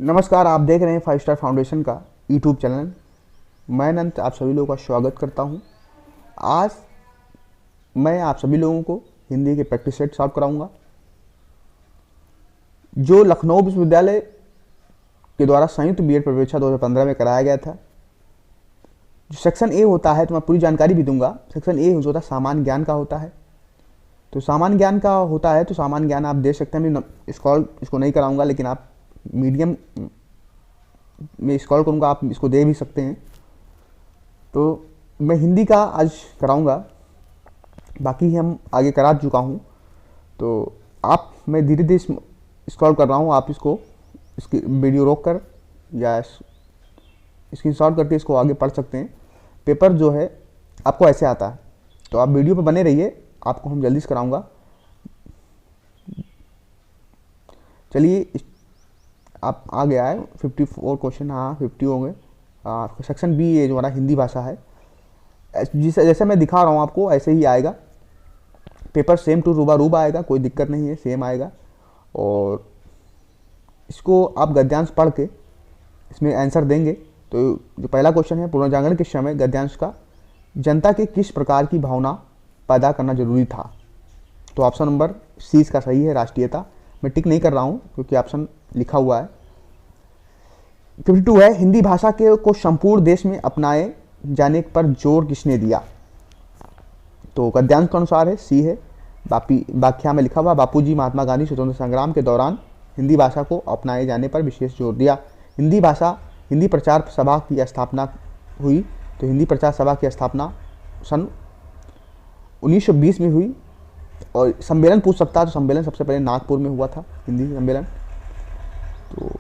नमस्कार, आप देख रहे हैं 5 स्टार फाउंडेशन का यूट्यूब चैनल। मैं अनंत आप सभी लोगों का स्वागत करता हूं। आज मैं आप सभी लोगों को हिंदी के प्रैक्टिस सेट सॉल्व कराऊंगा जो लखनऊ विश्वविद्यालय के द्वारा संयुक्त बीएड प्रवेशिका 2015 में कराया गया था। जो सेक्शन ए होता है, तो मैं पूरी जानकारी भी दूंगा। सेक्शन ए जो होता है सामान्य ज्ञान का होता है। तो सामान्य ज्ञान का होता है तो सामान्य ज्ञान आप देख सकते हैं। मैं इसको नहीं कराऊंगा, लेकिन आप मीडियम में स्क्रॉल करूँगा, आप इसको दे भी सकते हैं। तो मैं हिंदी का आज कराऊंगा, बाकी हम आगे करा चुका हूँ। तो मैं धीरे धीरे स्क्रॉल कर रहा हूँ, आप इसकी वीडियो रोक कर या स्क्रीनशॉट करके इसको आगे पढ़ सकते हैं। पेपर जो है आपको ऐसे आता है, तो आप वीडियो पर बने रहिए, आपको हम जल्दी से कराऊंगा। चलिए, आप आ गया है 54 क्वेश्चन। हाँ, 50 होंगे। सेक्शन बी ये जो हमारा हिंदी भाषा है, जैसे मैं दिखा रहा हूँ आपको ऐसे ही आएगा। पेपर सेम टू रूबा आएगा, कोई दिक्कत नहीं है, सेम आएगा। और इसको आप गद्यांश पढ़ के इसमें आंसर देंगे। तो जो पहला क्वेश्चन है, पुनर्जागरण के समय गद्यांश का जनता के किस प्रकार की भावना पैदा करना जरूरी था? तो ऑप्शन नंबर सी इसका सही है, राष्ट्रीयता। मैं टिक नहीं कर रहा हूँ क्योंकि ऑप्शन लिखा हुआ है। 52 है, हिंदी भाषा को संपूर्ण देश में अपनाए जाने पर जोर किसने दिया? तो गद्यांश के अनुसार है, सी है। व्याख्या में लिखा हुआ, बापूजी महात्मा गांधी स्वतंत्रता संग्राम के दौरान हिंदी भाषा को अपनाए जाने पर विशेष जोर दिया। हिंदी प्रचार सभा की स्थापना हुई। तो हिंदी प्रचार सभा की स्थापना सन 1920 में हुई। और सम्मेलन पूछ सकता है, तो सम्मेलन सबसे पहले नागपुर में हुआ था, हिंदी सम्मेलन। तो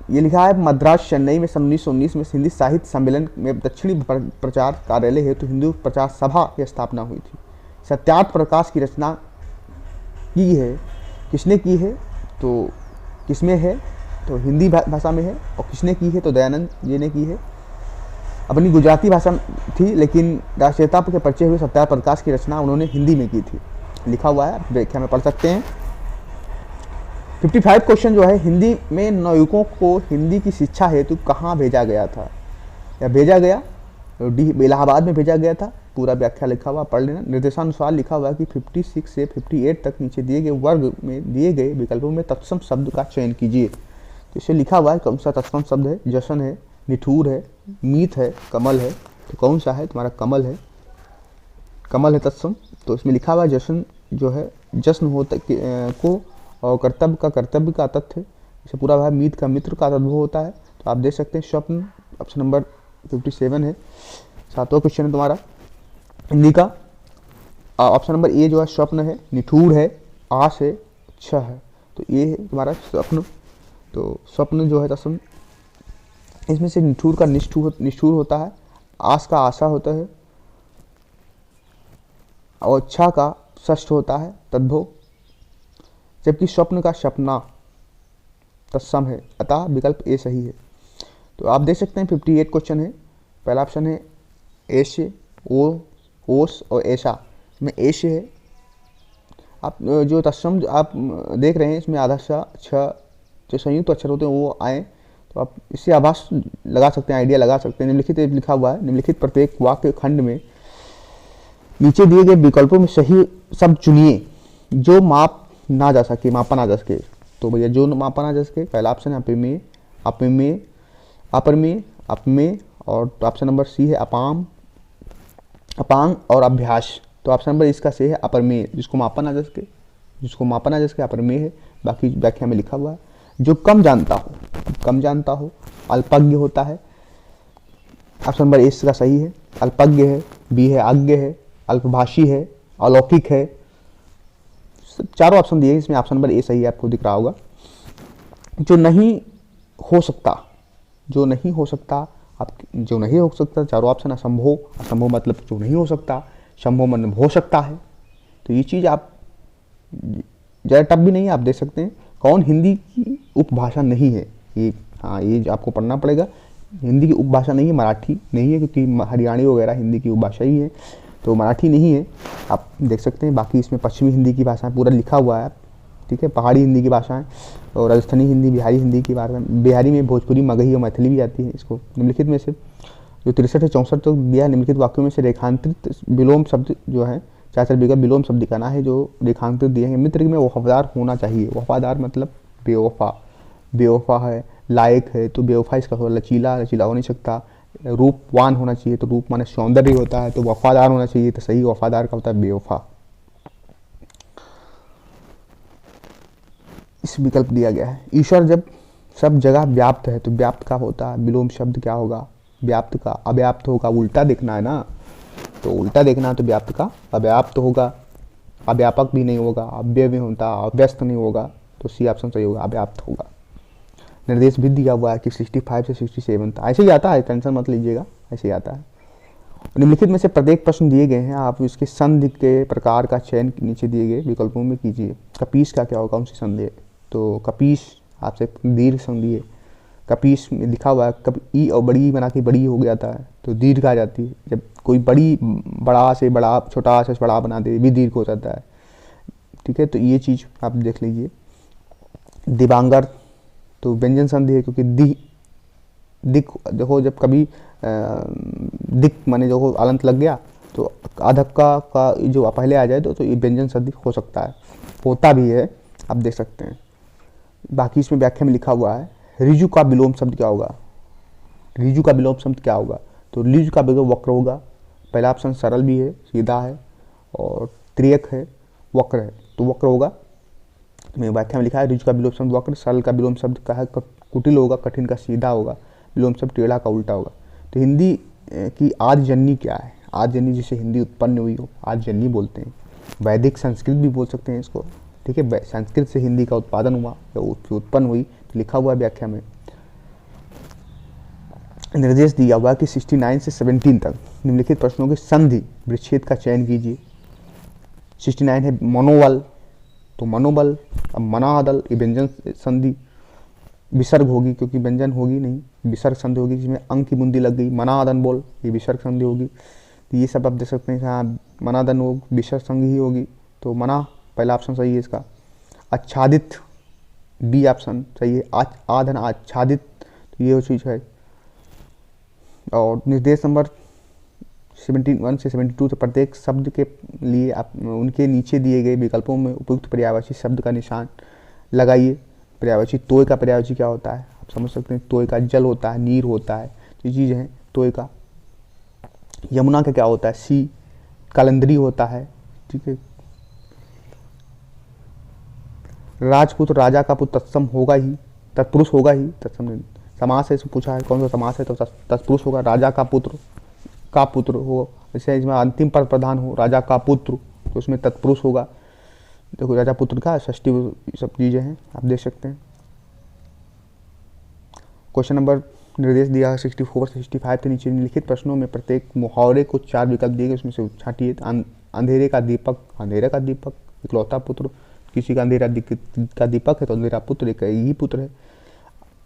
ये लिखा है, मद्रास चेन्नई में सन 1919 में हिंदी साहित्य सम्मेलन में दक्षिणी प्रचार कार्यालय हेतु हिंदी प्रचार सभा की स्थापना हुई थी। सत्यार्थ प्रकाश की रचना की है, किसने की है? तो किसमें है? तो हिंदी भाषा में है। और किसने की है? तो दयानंद जी ने की है। अपनी गुजराती भाषा थी, लेकिन राष्ट्रीयता के परिचय हुए सत्यार्थ प्रकाश की रचना उन्होंने हिंदी में की थी, लिखा हुआ है, व्याख्या में पढ़ सकते हैं। 55 क्वेश्चन जो है, हिंदी में नवयुवकों को हिंदी की शिक्षा हेतु कहाँ भेजा गया था या भेजा गया? तो इलाहाबाद में भेजा गया था। पूरा व्याख्या लिखा हुआ, पढ़ लेना। निर्देशानुसार लिखा हुआ कि 56 से 58 तक नीचे दिए गए वर्ग में दिए गए विकल्पों में तत्सम शब्द का चयन कीजिए। तो इसे लिखा हुआ है, कौन सा तत्सम शब्द है? जशन है, निठुर है, मीत है, कमल है। तो कौन सा है? तुम्हारा कमल है, कमल है तत्सम। तो इसमें लिखा हुआ जशन जो है जश्न होता को, और कर्तव्य का कर्तव्य का तथ्य, इसे पूरा है। मीत का मित्र का तद्भव होता है। तो आप देख सकते हैं स्वप्न, ऑप्शन नंबर 57 है। 7वां क्वेश्चन है तुम्हारा हिंदी का। ऑप्शन नंबर ए जो है स्वप्न है, निठुर है, आस है, छ है। तो ये है तुम्हारा स्वप्न। तो स्वप्न जो है तत्सम, इसमें से निठुर का निष्ठुर होता है, आस का आशा होता है, और अच्छा का षष्ठ होता है, तद्भव। जबकि स्वप्न का सपना तत्सम है, अतः विकल्प ए सही है। तो आप देख सकते हैं 58 क्वेश्चन है। पहला ऑप्शन है एश्य, ओस और ऐसा। इसमें एश्य है। आप जो तत्सम आप देख रहे हैं, इसमें आधा छ जो संयुक्त अक्षर होते हैं वो आए, तो आप इससे आभास लगा सकते हैं, आइडिया लगा सकते हैं। निम्नलिखित लिखा हुआ है, निम्नलिखित प्रत्येक वाक्य खंड में नीचे दिए गए विकल्पों में सही शब्द चुनिए जो मापा ना जा सके। तो भैया जो मापा ना जा सके, पहला ऑप्शन है अपिमेय, अपमेय, अपरमेय, अपमेय। और ऑप्शन नंबर सी है अपांग और अभ्यास। तो ऑप्शन नंबर इसका सही है अपरमेय, जिसको मापा ना जा सके अपरमेय है। बाकी व्याख्या में लिखा हुआ है, जो कम जानता हो, अल्पज्ञ होता है। ऑप्शन नंबर ए इसका सही है, अल्पज्ञ है। बी है अज्ञ है, अल्पभाषी है, अलौकिक है। चारों ऑप्शन दिए, इसमें ऑप्शन नंबर ए सही है, आपको दिख रहा होगा। जो नहीं हो सकता, चारों ऑप्शन असंभव मतलब जो नहीं हो सकता, संभव मतलब हो सकता है। तो ये चीज़ आप ज़्यादा टफ भी नहीं है, आप देख सकते हैं। कौन हिंदी की उपभाषा नहीं है? ये आपको पढ़ना पड़ेगा। हिंदी की उपभाषा नहीं है, मराठी नहीं है, क्योंकि हरियाणी वगैरह हिंदी की उपभाषा ही है, तो मराठी नहीं है, आप देख सकते हैं। बाकी इसमें पश्चिमी हिंदी की भाषाएं पूरा लिखा हुआ है, ठीक है। पहाड़ी हिंदी की भाषाएं, और राजस्थानी हिंदी, बिहारी हिंदी की बात में, बिहारी में भोजपुरी, मगही और मैथिली भी आती है। इसको निम्नलिखित में से जो 63 से 64 तक दिया, निम्नलिखित वाक्यों में से रेखांतरित विलोम शब्द जो है, 4 विकल्प विलोम शब्द दिखाना है जो रेखांतरित दिए हैं। मित्र में वफादार होना चाहिए, वफादार मतलब बेवफा, बेवफा है, लायक है तो बेवफा इसका थोड़ा लचीला, लचीला हो नहीं सकता। रूपवान होना चाहिए तो रूप माने सौंदर्य होता है, तो वफादार होना चाहिए तो सही वफादार का होता है बेवफा। इस विकल्प दिया गया है। ईश्वर जब सब जगह व्याप्त है तो व्याप्त का होता है विलोम शब्द क्या होगा, व्याप्त का अव्याप्त होगा, उल्टा देखना है ना, तो उल्टा देखना है तो व्याप्त का अव्याप्त होगा, अव्यापक भी नहीं होगा, अव्यय भी होता, अव्यस्त नहीं होगा, तो सी ऑप्शन सही होगा, अव्याप्त होगा। निर्देश भी दिया हुआ है कि 65 से 67 तक, ऐसे ही आता है, टेंशन मत लीजिएगा, ऐसे ही आता है। निम्नलिखित में से प्रत्येक प्रश्न दिए गए हैं, आप इसके संधि के प्रकार का चयन नीचे दिए गए विकल्पों में कीजिए। कपीस का क्या होगा, कौन सी संधि है, तो कपीस आपसे दीर्घ संधि है। कपीस में लिखा हुआ है कब ई और बड़ी बना के बड़ी हो गया था तो दीर्घ आ जाती है। जब कोई बड़ी बड़ा से बड़ा, छोटा से बड़ा बना दे भी दीर्घ हो जाता है। ठीक है, तो ये चीज़ आप देख लीजिए। दिबांगर तो व्यंजन संधि है, क्योंकि दिक देखो जब कभी दिक माने जो अलंत लग गया तो आधक्का का जो पहले आ जाए तो ये व्यंजन संधि हो सकता है, होता भी है, आप देख सकते हैं। बाकी इसमें व्याख्या में लिखा हुआ है ऋजु का विलोम शब्द क्या होगा, ऋजु का विलोम शब्द क्या होगा, तो ऋजु का विलोम वक्र होगा। पहला ऑप्शन सरल भी है, सीधा है, और त्रियक है, वक्र है, तो वक्र होगा। में व्याख्या में लिखा है ऋजु का विलोम शब्द वक्र, सरल का विलोम शब्द का है कुटिल होगा, कठिन का सीधा होगा, विलोम शब्द टेढ़ा का उल्टा होगा। तो हिंदी की आदि जननी क्या है, आदि जननी जिसे हिंदी उत्पन्न हुई हो आदि जननी बोलते हैं। वैदिक संस्कृत भी बोल सकते हैं इसको। ठीक है, संस्कृत से हिंदी का उत्पादन हुआ या उत्पन्न हुई, तो लिखा हुआ है व्याख्या में। निर्देश दिया हुआ कि 69 से 17 तक निम्नलिखित प्रश्नों के संधि विच्छेद का चयन कीजिए। 69 है मनोबल, तो मनोबल, अब मनादल ये व्यंजन संधि, विसर्ग होगी क्योंकि व्यंजन होगी नहीं, विसर्ग संधि होगी जिसमें अंक की बूंदी लग गई, मनादन बोल ये विसर्ग संधि होगी। तो ये सब आप देख सकते हैं, हाँ मनादन हो विसर्ग संधि ही होगी, तो मना पहला ऑप्शन सही है इसका। आच्छादित बी ऑप्शन सही है, आधन आच्छादित, तो ये चीज़ है। और निर्देश नंबर 71 से 72 से प्रत्येक शब्द के लिए आप उनके नीचे दिए गए विकल्पों में उपयुक्त पर्यायवाची शब्द का निशान लगाइए। पर्यायवाची तोय का पर्यायवाची क्या होता है आप समझ सकते हैं, तोय का जल होता है, नीर होता है, ये चीज़ है तोय का। यमुना का क्या होता है, सी कलंदरी होता है। ठीक है, राजपुत्र राजा का पुत्र तत्सम होगा ही, तत्पुरुष होगा ही, तत्सम समास है, पूछा है कौन सा समास है, तो तत्पुरुष होगा। राजा का पुत्र हो, जैसे इसमें अंतिम पद प्रधान हो राजा का पुत्र, तो उसमें तत्पुरुष होगा। देखो राजा पुत्र का षष्ठी सब चीज़ें हैं, आप देख सकते हैं। क्वेश्चन नंबर निर्देश दिया है 64 से 65 के नीचे निम्नलिखित प्रश्नों में प्रत्येक मुहावरे को 4 विकल्प दिए गए, उसमें से छांटिए। अंधेरे का दीपक, अंधेरे का दीपक इकलौता पुत्र, किसी का अंधेरा का दीपक है तो अंधेरा पुत्र एक ही पुत्र है।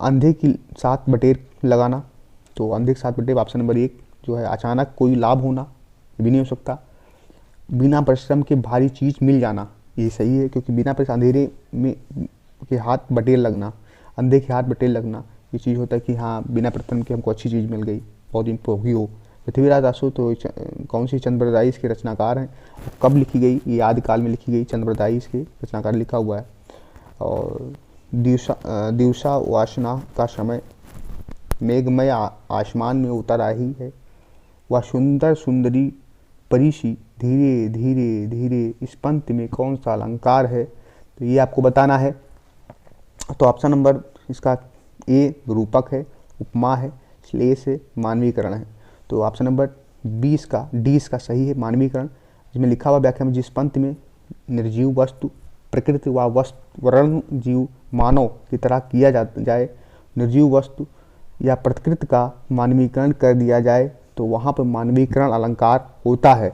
अंधे की साथ बटेर लगाना, तो अंधे के साथ बटेर ऑप्शन नंबर 1 जो है। अचानक कोई लाभ होना, ये भी नहीं हो सकता। बिना परिश्रम के भारी चीज़ मिल जाना, ये सही है क्योंकि बिना परिश्रम अंधेरे में के हाथ बटेर लगना, अंधे के हाथ बटेर लगना, ये चीज़ होता है कि हाँ बिना परिश्रम के हमको अच्छी चीज़ मिल गई, बहुत उपयोगी हो। पृथ्वीराज आसु तो कौन सी चंद्रप्रदायी इसके रचनाकार हैं, कब लिखी गई, ये आदिकाल में लिखी गई, चंद्रप्रदायी इसके रचनाकार लिखा हुआ है। और दिवसा वासना का समय, मेघमय आसमान में उतर आई है, वह सुंदर सुंदरी परिशी धीरे धीरे धीरे, इस पंक्ति में कौन सा अलंकार है, तो ये आपको बताना है। तो ऑप्शन नंबर इसका ए रूपक है, उपमा है, श्लेष है, मानवीकरण है। तो ऑप्शन नंबर 20 का डी इसका सही है, मानवीकरण। जिसमें लिखा हुआ व्याख्या में जिस पंक्ति में निर्जीव वस्तु प्रकृति व वर्ण जीव मानव की तरह किया जाए, निर्जीव वस्तु या प्रकृति का मानवीकरण कर दिया जाए, तो वहाँ पर मानवीकरण अलंकार होता है।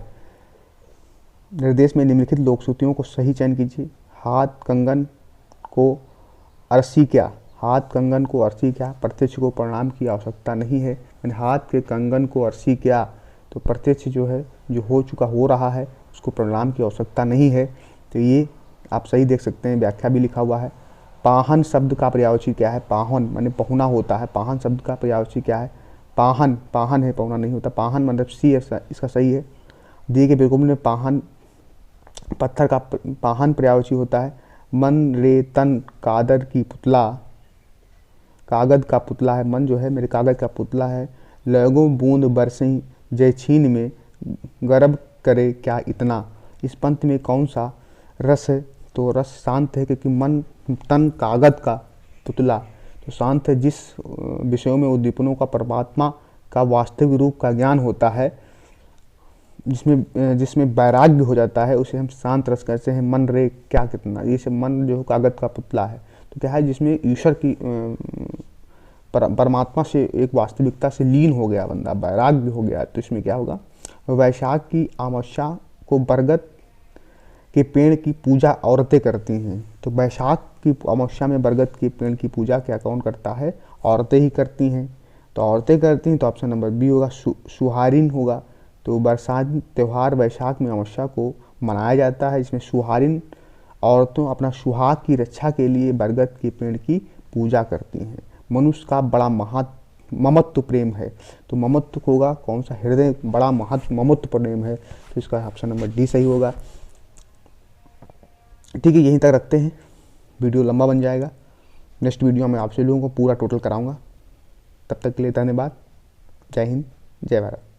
निर्देश में निम्नलिखित लोकश्रुतियों को सही चयन कीजिए। हाथ कंगन को अरसी क्या, हाथ कंगन को अरसी क्या, प्रत्यक्ष को प्रणाम की आवश्यकता नहीं है। यानी हाथ के कंगन को अरसी क्या, तो प्रत्यक्ष जो है जो हो चुका हो रहा है उसको प्रणाम की आवश्यकता नहीं है। तो ये आप सही देख सकते हैं, व्याख्या भी लिखा हुआ है। पाहन शब्द का पर्यायवाची क्या है? पाहन माने पहुना होता है। पाहन शब्द का पर्यायवाची क्या है? पाहन, पाहन है, पहुना नहीं होता। पाहन मतलब सी इसका सही है। दिए के बिल्कुल में पाहन पत्थर का पाहन पर्यायवाची होता है। मन रे तन कादर की पुतला, कागज का पुतला है। मन जो है मेरे कागज का पुतला है। लगो बूंद बरसई जय छीन में, गर्व करे क्या इतना। इस पंक्ति में कौन सा रस है? तो रस शांत है, क्योंकि मन तन कागज का पुतला तो शांत है। जिस विषयों में उद्दीपनों का परमात्मा का वास्तविक रूप का ज्ञान होता है, जिसमें जिसमें वैराग्य हो जाता है, उसे हम शांत रस कहते हैं। मन रे क्या कितना, जैसे मन जो कागज का पुतला है तो क्या है, जिसमें ईश्वर की परमात्मा से एक वास्तविकता से लीन हो गया बंदा, वैराग्य हो गया, तो इसमें क्या होगा? वैशाख की अमावस्या को बरगद के पेड़ की पूजा औरतें करती हैं। तो वैशाख की अमावस्या में बरगद के पेड़ की पूजा क्या कौन करता है? औरतें ही करती हैं। तो औरतें करती हैं तो ऑप्शन नंबर बी होगा, सुहारिन होगा। तो बरसात त्यौहार वैशाख में अमावस्या को मनाया जाता है, जिसमें सुहारिन औरतों अपना सुहाग की रक्षा के लिए बरगद के पेड़ की पूजा करती हैं। मनुष्य का बड़ा ममत्व प्रेम है। तो ममत्व होगा कौन सा? हृदय बड़ा ममत्व प्रेम है। तो इसका ऑप्शन नंबर डी सही होगा। ठीक है, यहीं तक रखते हैं, वीडियो लंबा बन जाएगा। नेक्स्ट वीडियो में आपसे लोगों को पूरा टोटल कराऊंगा। तब तक के लिए धन्यवाद। जय हिंद, जय भारत।